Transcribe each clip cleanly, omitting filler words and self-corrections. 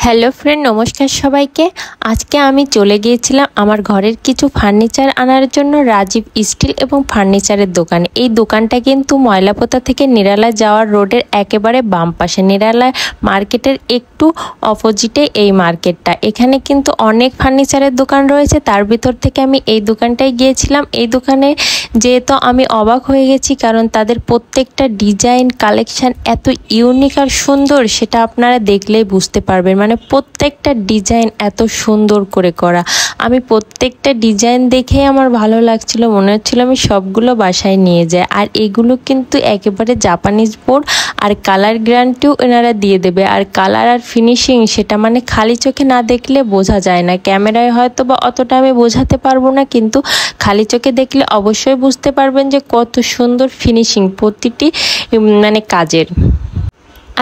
Hello friend, নমস্কার সবাইকে। আজকে আমি চলে গিয়েছিলাম আমার ঘরের কিছু ফার্নিচার আনার জন্য রাজীব স্টিল এবং ফার্নিচারের দোকানে। এই দোকানটা কিন্তু ময়লাপোতা থেকে নিরালা যাওয়ার রোডের একেবারে বাম পাশে, নিরালা মার্কেটের একটু অপোজিটে এই মার্কেটটা। এখানে কিন্তু অনেক ফার্নিচারের দোকান রয়েছে, তার ভিতর থেকে আমি এই দোকানটায় গিয়েছিলাম। এই দোকানে যেহেতু আমি অবাক হয়ে গেছি, কারণ তাদের প্রত্যেকটা ডিজাইন কালেকশান এত ইউনিক আর সুন্দর, সেটা আপনারা দেখলেই বুঝতে পারবেন। মানে প্রত্যেকটা ডিজাইন এত সুন্দর করে করা। আমি প্রত্যেকটা ডিজাইন দেখেই আমার ভালো লাগছিল, মনে হচ্ছিল আমি সবগুলো বাসায় নিয়ে যাই। আর এগুলো কিন্তু একেবারে জাপানিজ বোর্ড, আর কালার গ্যারান্টিও এনারা দিয়ে দেবে। আর কালার আর ফিনিশিং সেটা মানে খালি চোখে না দেখলে বোঝা যায় না। ক্যামেরায় হয়তো বা অতটা আমি বোঝাতে পারবো না, কিন্তু খালি চোখে দেখলে অবশ্যই বুঝতে পারবেন যে কত সুন্দর ফিনিশিং প্রতিটি মানে কাজের।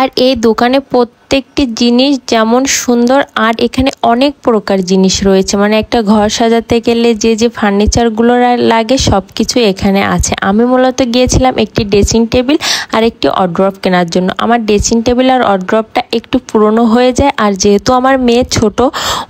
আর এই দোকানে প্রত্যেকটি জিনিস যেমন সুন্দর, আর এখানে অনেক প্রকার জিনিস রয়েছে। মানে একটা ঘর সাজাতে গেলে যে ফার্নিচারগুলো লাগে সব কিছু এখানে আছে। আমি মূলত গিয়েছিলাম একটি ড্রেসিং টেবিল আর একটি ওয়ারড্রপ কেনার জন্য। আমার ড্রেসিং টেবিল আর ওয়ারড্রপটা একটু পুরনো হয়ে যায়, আর যেহেতু আমার মেয়ে ছোট,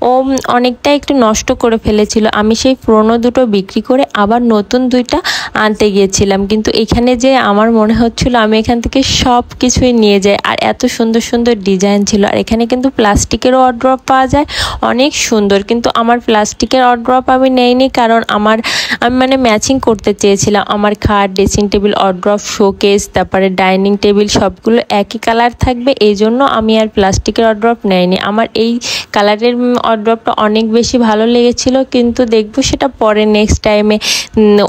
ও অনেকটা একটু নষ্ট করে ফেলেছিল। আমি সেই পুরনো দুটো বিক্রি করে আবার নতুন দুইটা আনতে গিয়েছিলাম। কিন্তু এখানে যে আমার মনে হচ্ছিল আমি এখান থেকে সব কিছুই নিয়ে যাই, আর এত সুন্দর সুন্দর ডিজাইন ছিল। আর এখানে কিন্তু প্লাস্টিকেরও ওয়ারড্রপ পাওয়া যায়, অনেক সুন্দর। কিন্তু আমার প্লাস্টিকের ওয়ারড্রপ আমি নেইনি, কারণ আমি মানে ম্যাচিং করতে চেয়েছিলাম। আমার খাট, ড্রেসিং টেবিল, ওয়ারড্রপ, শোকেস, তারপরে ডাইনিং টেবিল সবগুলো একই কালার থাকবে, এই জন্য আমি আর প্লাস্টিকের ওয়ারড্রপ নেইনি। আমার এই কালারের ওয়ারড্রপটা অনেক বেশি ভালো লেগেছিল, কিন্তু দেখবো সেটা পরে নেক্সট টাইমে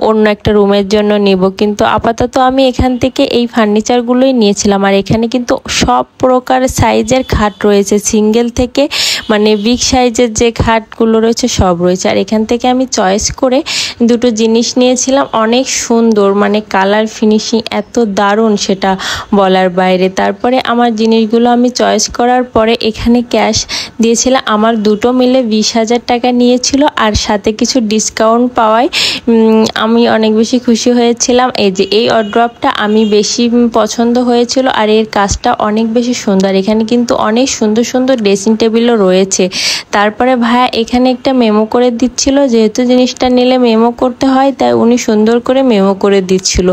অন্য একটা রুমের জন্য নেব। কিন্তু আপাতত আমি এখান থেকে এই ফার্নিচারগুলোই নিয়েছিলাম। আর এখানে কিন্তু সব প্রকার সাইজের খাট রয়েছে, সিঙ্গেল থেকে মানে বিগ সাইজের যে খাটগুলো রয়েছে সব রয়েছে। আর এখান থেকে আমি চয়েস করে দুটো জিনিস নিয়েছিলাম, অনেক সুন্দর, মানে কালার ফিনিশিং এত দারুণ সেটা বলার বাইরে। তারপরে আমার জিনিসগুলো আমি চয়েস করার পরে এখানে ক্যাশ দিয়েছিলাম। আমার দুটো মিলে 20,000 টাকা নিয়েছিল, আর সাথে কিছু ডিসকাউন্ট পাওয়ায় আমি অনেক বেশি খুশি হয়েছিলাম। এই যে এই ওয়ারড্রপটা আমি বেশি পছন্দ হয়েছিল, আর এর কাজটা অনেক বেশি সুন্দর। এখানে কিন্তু অনেক সুন্দর সুন্দর ড্রেসিং টেবিলও রয়েছে। তারপরে ভাইয়া এখানে একটা মেমো করে দিচ্ছিল, যেহেতু জিনিসটা নিলে মেমো করতে হয়, তাই উনি সুন্দর করে মেমো করে দিচ্ছিল।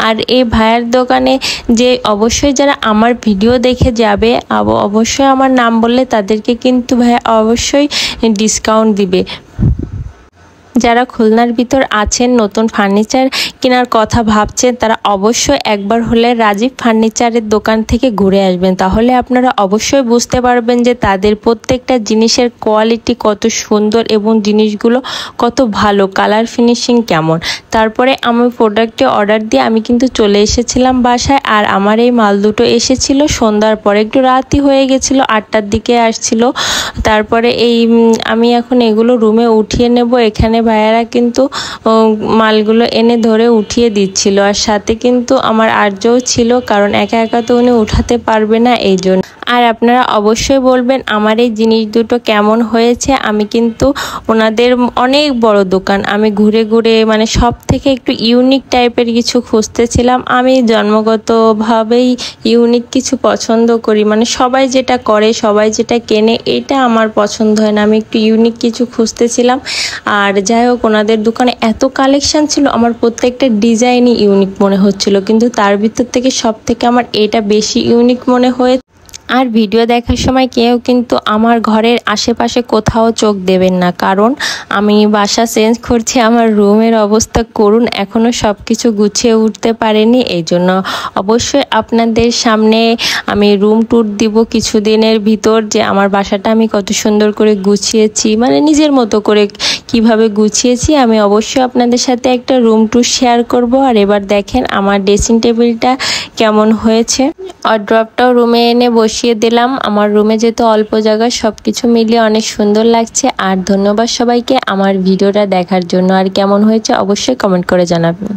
আর এই ভাইয়ার দোকানে যে অবশ্যই যারা আমার ভিডিও দেখে যাবে, অবশ্যই আমার নাম বললে তাদেরকে কিন্তু ভাইয়া অবশ্যই ডিসকাউন্ট দিবে। যারা খুলনার ভিতর আছেন, নতুন ফার্নিচার কেনার কথা ভাবছেন, তারা অবশ্যই একবার হলে রাজীব ফার্নিচারের দোকান থেকে ঘুরে আসবেন। তাহলে আপনারা অবশ্যই বুঝতে পারবেন যে তাদের প্রত্যেকটা জিনিসের কোয়ালিটি কত সুন্দর এবং জিনিসগুলো কত ভালো, কালার ফিনিশিং কেমন। তারপরে আমি প্রোডাক্টে অর্ডার দিয়ে আমি কিন্তু চলে এসেছিলাম বাসায়। আর আমার এই মাল দুটো এসেছিল সন্ধ্যার পরে, একটু রাতই হয়ে গেছিলো, 8টার দিকে আসছিল। তারপরে আমি এখন এগুলো রুমে উঠিয়ে নেব। এখানে ভাইয়ারা কিন্তু মালগুলো এনে ধরে উঠিয়ে দিচ্ছিল, আর সাথে কিন্তু আমার আর্যও ছিল, কারণ একা একা তো উনি উঠাতে পারবে না, এই জন্য। আর আপনারা অবশ্যই বলবেন আমার এই জিনিস দুটো কেমন হয়েছে। আমি কিন্তু ওনাদের অনেক বড় দোকান, আমি ঘুরে ঘুরে মানে সব থেকে একটু ইউনিক টাইপের কিছু খুঁজতেছিলাম। আমি জন্মগতভাবেই ইউনিক কিছু পছন্দ করি, মানে সবাই যেটা করে, সবাই যেটা কেনে, এটা আমার পছন্দ হয় না। আমি একটু ইউনিক কিছু খুঁজতেছিলাম। আর যাই হোক, ওনাদের দোকানে এত কালেকশান ছিল, আমার প্রত্যেকটা ডিজাইনই ইউনিক মনে হচ্ছিল, কিন্তু তার ভিতর থেকে সব থেকে আমার এটা বেশি ইউনিক মনে হয়ে। আর ভিডিও দেখার সময় কেউ কিন্তু আমার ঘরের আশেপাশে কোথাও চোখ দেবেন না, কারণ আমি বাসা চেঞ্জ করছি। আমার রুমের অবস্থা করুন, এখনও সব কিছু গুছিয়ে উঠতে পারেনি, এই জন্য অবশ্যই আপনাদের সামনে আমি রুম ট্যুর দিব কিছুদিনের ভিতর, যে আমার বাসাটা আমি কত সুন্দর করে গুছিয়েছি, মানে নিজের মতো করে কিভাবে গুছিয়েছি। আমি অবশ্যই আপনাদের সাথে একটা রুম ট্যুর শেয়ার করব। আর এবার দেখেন আমার ড্রেসিং টেবিলটা কেমন হয়েছে। ওয়ারড্রপটাও রুমে এনে বসিয়ে দিলাম। আমার রুমে যেহেতু অল্প জায়গা, সব কিছু মিলিয়ে অনেক সুন্দর লাগছে। আর ধন্যবাদ সবাইকে আমার ভিডিওটা দেখার জন্য। আর কেমন হয়েছে অবশ্যই কমেন্ট করে জানাবেন।